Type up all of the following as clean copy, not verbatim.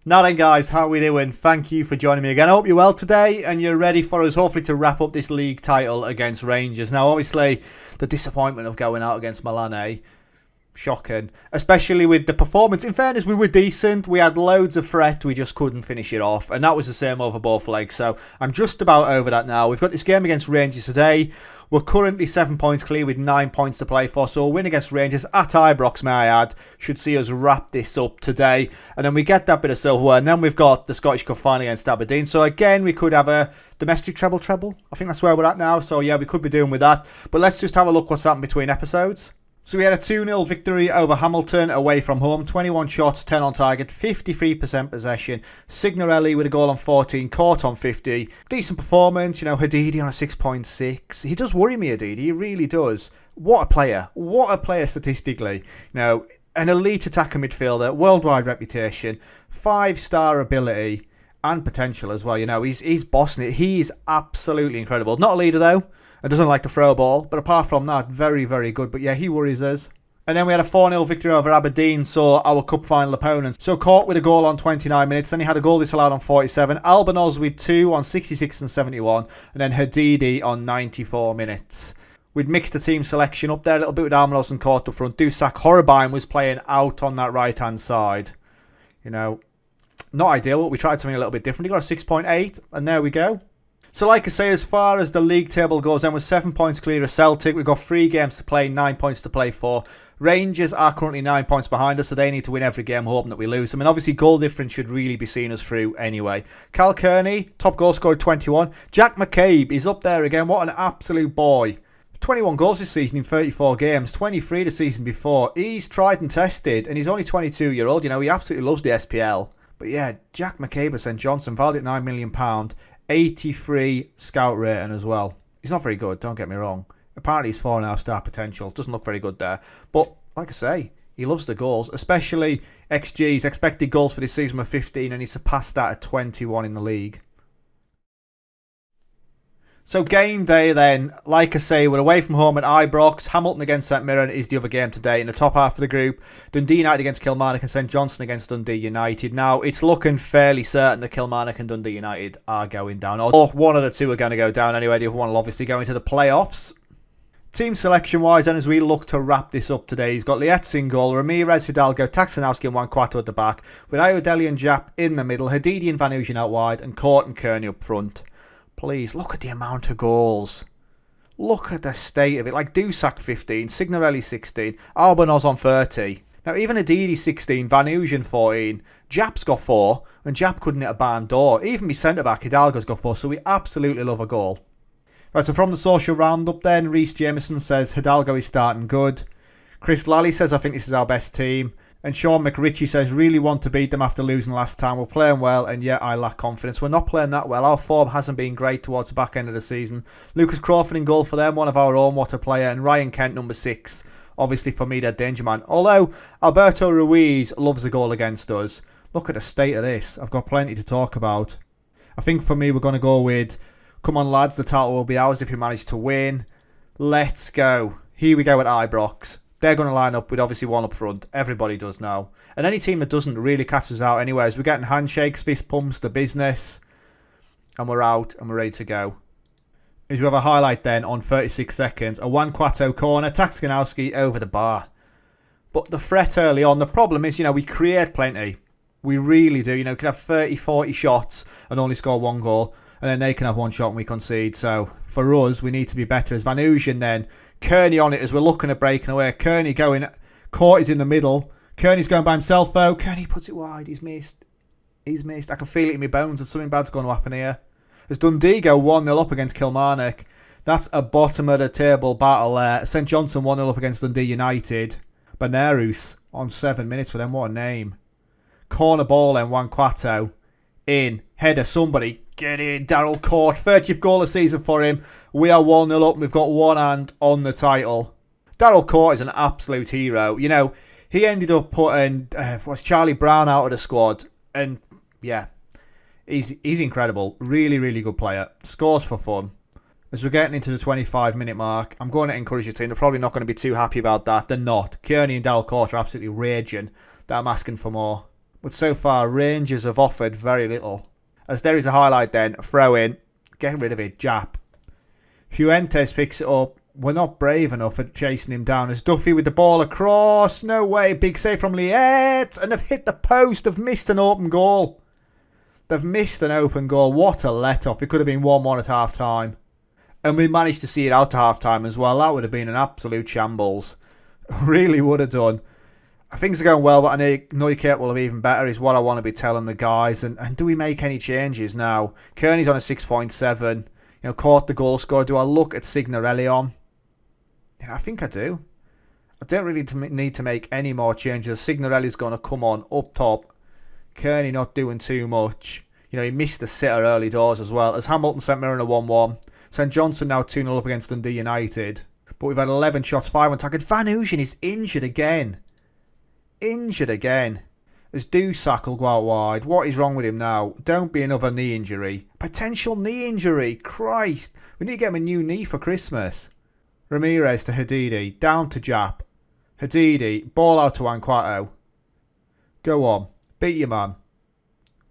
Now then guys, how are we doing? Thank you for joining me again. I hope you're well today and you're ready for us hopefully to wrap up this league title against Rangers. Now obviously the disappointment of going out against Milan, shocking. Especially with the performance. In fairness, we were decent. We had loads of threat. We just couldn't finish it off. And that was the same over both legs. So I'm just about over that now. We've got this game against Rangers today. We're currently 7 points clear with 9 points to play for. So a win against Rangers at Ibrox, may I add, should see us wrap this up today. And then we get that bit of silverware. And then we've got the Scottish Cup final against Aberdeen. So again, we could have a domestic treble. I think that's where we're at now. So yeah, we could be doing with that. But let's just have a look what's happened between episodes. So we had a 2-0 victory over Hamilton away from home. 21 shots, 10 on target, 53% possession. Signorelli with a goal on 14, caught on 50. Decent performance, Hadidi on a 6.6. He does worry me, Hadidi, he really does. What a player. What a player statistically. An elite attacker midfielder, worldwide reputation, 5-star ability and potential as well. He's bossing it. He's absolutely incredible. Not a leader though. It doesn't like to throw a ball, but apart from that, very, very good. But yeah, he worries us. And then we had a 4-0 victory over Aberdeen, so our cup final opponents. So Caught with a goal on 29 minutes, then he had a goal disallowed on 47. Albanos with 2 on 66 and 71, and then Hadidi on 94 minutes. We'd mixed the team selection up there a little bit with Albanos and Caught up front. Dusak Horribine was playing out on that right-hand side. Not ideal, but we tried something a little bit different. He got a 6.8, and there we go. So like I say, as far as the league table goes, then we're 7 points clear of Celtic. We've got 3 games to play, 9 points to play for. Rangers are currently 9 points behind us, so they need to win every game, hoping that we lose. Obviously, goal difference should really be seeing us through anyway. Cal Kearney, top goal scorer, 21. Jack McCabe is up there again. What an absolute boy. 21 goals this season in 34 games, 23 the season before. He's tried and tested, and he's only 22-year-old. He absolutely loves the SPL. But yeah, Jack McCabe of St Johnstone, valued at £9 million. 83 scout rating as well. He's not very good, don't get me wrong. Apparently he's 4.5 star potential. Doesn't look very good there. But like I say, he loves the goals, especially XG's expected goals for this season were 15 and he surpassed that at 21 in the league. So game day then, like I say, we're away from home at Ibrox. Hamilton against St Mirren is the other game today in the top half of the group. Dundee United against Kilmarnock and St Johnstone against Dundee United. Now, it's looking fairly certain that Kilmarnock and Dundee United are going down. Or one of the two are going to go down anyway. The other one will obviously go into the playoffs. Team selection-wise, and as we look to wrap this up today, he's got Lietz in goal, Ramirez, Hidalgo, Taxanowski and Wankwato at the back, with Ayodele and Jap in the middle, Hadidi and Van Ooyen out wide, and Caught and Kearney up front. Please, look at the amount of goals. Look at the state of it. Like Dusak 15, Signorelli 16, Albanos on 30. Now even Hadidi 16, Van Ooyen 14, Jap's got 4, and Jap couldn't hit a barn door. Even my centre-back, Hidalgo's got 4, so we absolutely love a goal. Right, so from the social roundup then, Reece Jameson says Hidalgo is starting good. Chris Lally says, I think this is our best team. And Sean McRitchie says, really want to beat them after losing last time. We're playing well, and yet I lack confidence. We're not playing that well. Our form hasn't been great towards the back end of the season. Lucas Crawford in goal for them, one of our own, what a player. And Ryan Kent, number 6. Obviously, for me, they're danger man. Although, Alberto Ruiz loves a goal against us. Look at the state of this. I've got plenty to talk about. I think for me, we're going to go with, come on lads, the title will be ours if we manage to win. Let's go. Here we go at Ibrox. They're going to line up with obviously one up front. Everybody does now. And any team that doesn't really catch us out anyways. We're getting handshakes, fist pumps, the business. And we're out and we're ready to go. As we have a highlight then on 36 seconds. A Wankwato corner. Taxanowski over the bar. But the threat early on. The problem is, we create plenty. We really do. We can have 30, 40 shots and only score 1 goal. And then they can have 1 shot and we concede. So for us, we need to be better. As Van Ooyen then. Kearney on it as we're looking at breaking away. Kearney going. Caught is in the middle. Kearney's going by himself though. Kearney puts it wide. He's missed. I can feel it in my bones that something bad's going to happen here. As Dundee go 1-0 up against Kilmarnock. That's a bottom of the table battle there. St Johnstone 1-0 up against Dundee United. Benerus on 7 minutes for them. What a name. Corner ball then. Wankwato. In. Header. Somebody. Get in, Daryl Court. 30th goal of the season for him. We are 1-0 up and we've got one hand on the title. Daryl Court is an absolute hero. He ended up putting Charlie Brown out of the squad. And yeah, he's incredible. Really, really good player. Scores for fun. As we're getting into the 25-minute mark, I'm going to encourage your team. They're probably not going to be too happy about that. They're not. Kearney and Daryl Court are absolutely raging that I'm asking for more. But so far, Rangers have offered very little. As there is a highlight then, throw in, get rid of it, Jap. Fuentes picks it up. We're not brave enough at chasing him down. As Duffy with the ball across. No way, big save from Liette. And they've hit the post. They've missed an open goal. They've missed an open goal. What a let-off. It could have been 1-1 at half-time. And we managed to see it out to half-time as well. That would have been an absolute shambles. Really would have done. Things are going well, but I know Neunkirk will have even better is what I want to be telling the guys. And do we make any changes now? Kearney's on a 6.7. You know, caught the goal scorer. Do I look at Signorelli on? Yeah, I think I do. I don't really need to make any more changes. Signorelli's going to come on up top. Kearney not doing too much. You know, he missed a sitter early doors as well. As Hamilton St Mirren a 1-1. St Johnstone now 2-0 up against Dundee United. But we've had 11 shots, 5 on target. Van Oosjen is injured again. Injured again. As Dusak will go out wide. What is wrong with him now? Don't be another knee injury. Potential knee injury. Christ. We need to get him a new knee for Christmas. Ramirez to Hadidi. Down to Jap. Hadidi. Ball out to Wanquato. Go on. Beat your man.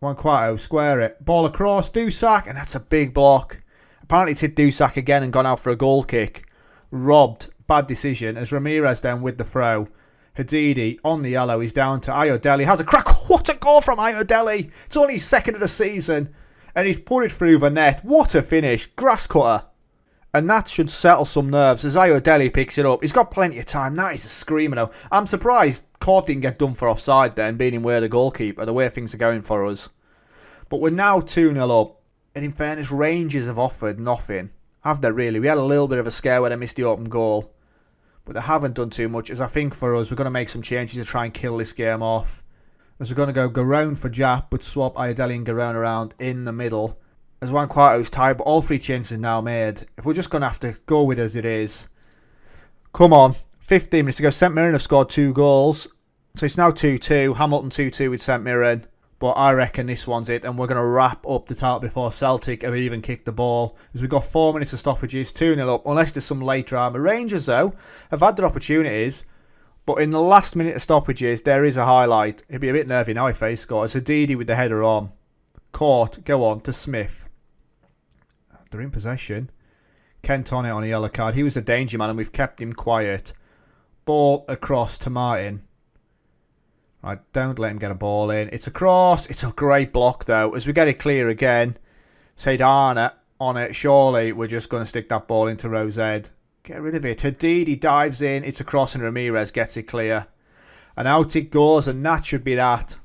Wanquato. Square it. Ball across. Dusak. And that's a big block. Apparently it's hit Dusak again and gone out for a goal kick. Robbed. Bad decision. As Ramirez down with the throw. Hadidi on the yellow. He's down to Ayodele. Has a crack. What a goal from Ayodele. It's only his second of the season. And he's put it through the net. What a finish. Grass cutter. And that should settle some nerves as Ayodele picks it up. He's got plenty of time. That is a screamer though. I'm surprised Court didn't get done for offside then, being in where the goalkeeper, the way things are going for us. But we're now 2-0 up. And in fairness, Rangers have offered nothing. Have they really? We had a little bit of a scare when they missed the open goal. But they haven't done too much. As I think for us, we're going to make some changes to try and kill this game off. As we're going to go Garone for Jap, but swap Ayodele and Garone around in the middle. As Wanquato's tied, but all 3 changes are now made. If we're just going to have to go with it as it is. Come on. 15 minutes ago, St Mirren have scored 2 goals. So it's now 2-2. Hamilton 2-2 with St Mirren. But I reckon this one's it. And we're going to wrap up the title before Celtic have even kicked the ball. As we've got 4 minutes of stoppages. 2-0 up. Unless there's some late drama. Rangers, though, have had their opportunities. But in the last minute of stoppages, there is a highlight. It'd be a bit nervy now if they score. It's Hadidi with the header on. Court, go on to Smith. They're in possession. Kent on it on a yellow card. He was a danger man and we've kept him quiet. Ball across to Martin. Right, don't let him get a ball in. It's across. It's a great block though. As we get it clear again. Seydana on it. Surely we're just going to stick that ball into Rosed. Get rid of it. Hadidi dives in. It's across and Ramirez gets it clear. And out it goes and that should be that.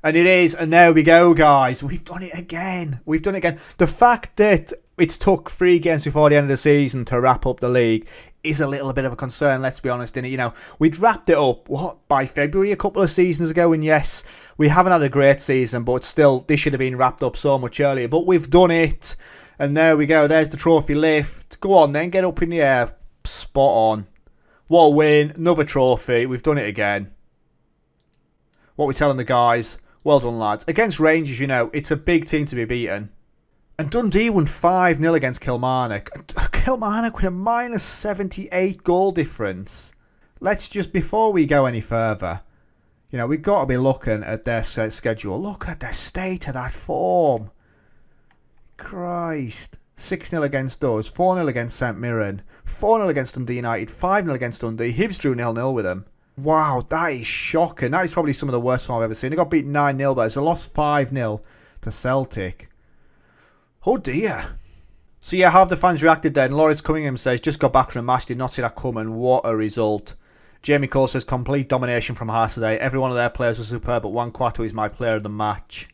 And it is. And there we go, guys. We've done it again. We've done it again. The fact that it's took 3 games before the end of the season to wrap up the league is a little bit of a concern, let's be honest, innit? You know, we'd wrapped it up, by February a couple of seasons ago, and yes, we haven't had a great season, but still, this should have been wrapped up so much earlier. But we've done it, and there we go. There's the trophy lift. Go on then, get up in the air. Spot on. What a win. Another trophy. We've done it again. What we're telling the guys, well done, lads. Against Rangers, you know, it's a big team to be beaten. And Dundee won 5-0 against Kilmarnock. Kilmarnock with a -78 goal difference. Let's just, before we go any further, you know, we've got to be looking at their schedule. Look at their state of that form. Christ. 6-0 against us, 4-0 against St Mirren, 4-0 against Dundee United, 5-0 against Dundee. Hibs drew 0-0 with them. Wow, that is shocking. That is probably some of the worst form I've ever seen. They got beaten 9-0, but they lost 5-0 to Celtic. Oh dear. So yeah, how have the fans reacted then? Lawrence Cunningham says, just got back from a match, did not see that coming. What a result. Jamie Cole says, complete domination from Hearts today. Every one of their players was superb, but Wanquato is my player of the match.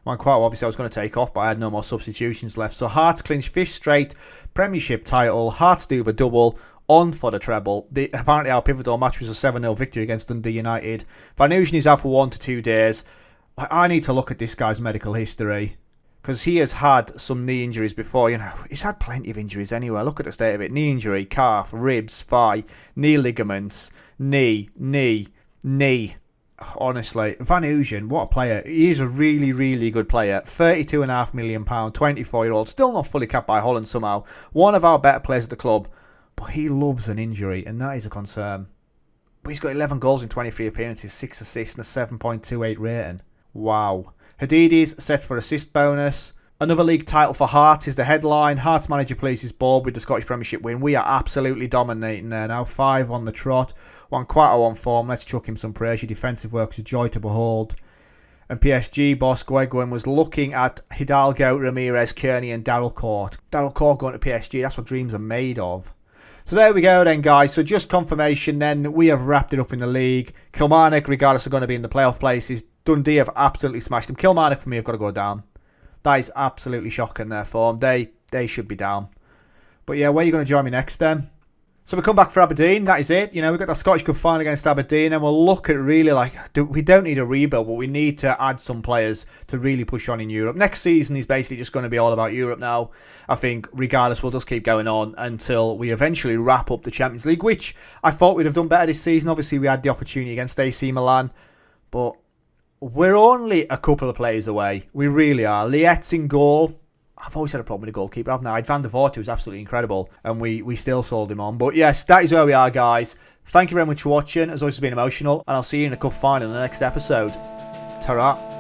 Wanquato, obviously I was going to take off, but I had no more substitutions left. So Hearts clinch 5th straight Premiership title. Hearts do the double, on for the treble. Apparently our pivotal match was a 7-0 victory against Dundee United. Van Oosjen is out for 1 to 2 days. I need to look at this guy's medical history. Because he has had some knee injuries before, you know. He's had plenty of injuries anyway. Look at the state of it. Knee injury, calf, ribs, thigh, knee ligaments, knee. Honestly, Van Oosjen, what a player. He is a really, really good player. £32.5 million, 24-year-old. Still not fully capped by Holland somehow. One of our better players at the club. But he loves an injury, and that is a concern. But he's got 11 goals in 23 appearances, 6 assists and a 7.28 rating. Wow. Hadidi's set for assist bonus. Another league title for Hearts is the headline. Hearts manager places board with the Scottish Premiership win. We are absolutely dominating there now. 5 on the trot. One quite on form. Let's chuck him some praise. Your defensive work was a joy to behold. And PSG boss Gueguin was looking at Hidalgo, Ramirez, Kearney and Darrell Court. Darrell Court going to PSG. That's what dreams are made of. So there we go then, guys. So just confirmation then, we have wrapped it up in the league. Kilmarnock, regardless, are going to be in the playoff places. Dundee have absolutely smashed them. Kilmarnock, for me, have got to go down. That is absolutely shocking, their form. They should be down. But yeah, where are you going to join me next then? So we come back for Aberdeen. That is it. You know, we've got that Scottish Cup final against Aberdeen, and we'll look at really like, we don't need a rebuild, but we need to add some players to really push on in Europe. Next season is basically just going to be all about Europe now. I think, regardless, we'll just keep going on until we eventually wrap up the Champions League, which I thought we'd have done better this season. Obviously, we had the opportunity against AC Milan, but we're only a couple of players away. We really are. Liet's in goal. I've always had a problem with the goalkeeper, haven't I? Van der Voort was absolutely incredible, and we still sold him on. But yes, that is where we are, guys. Thank you very much for watching. As always, it's been emotional, and I'll see you in the cup final in the next episode. Ta-ra.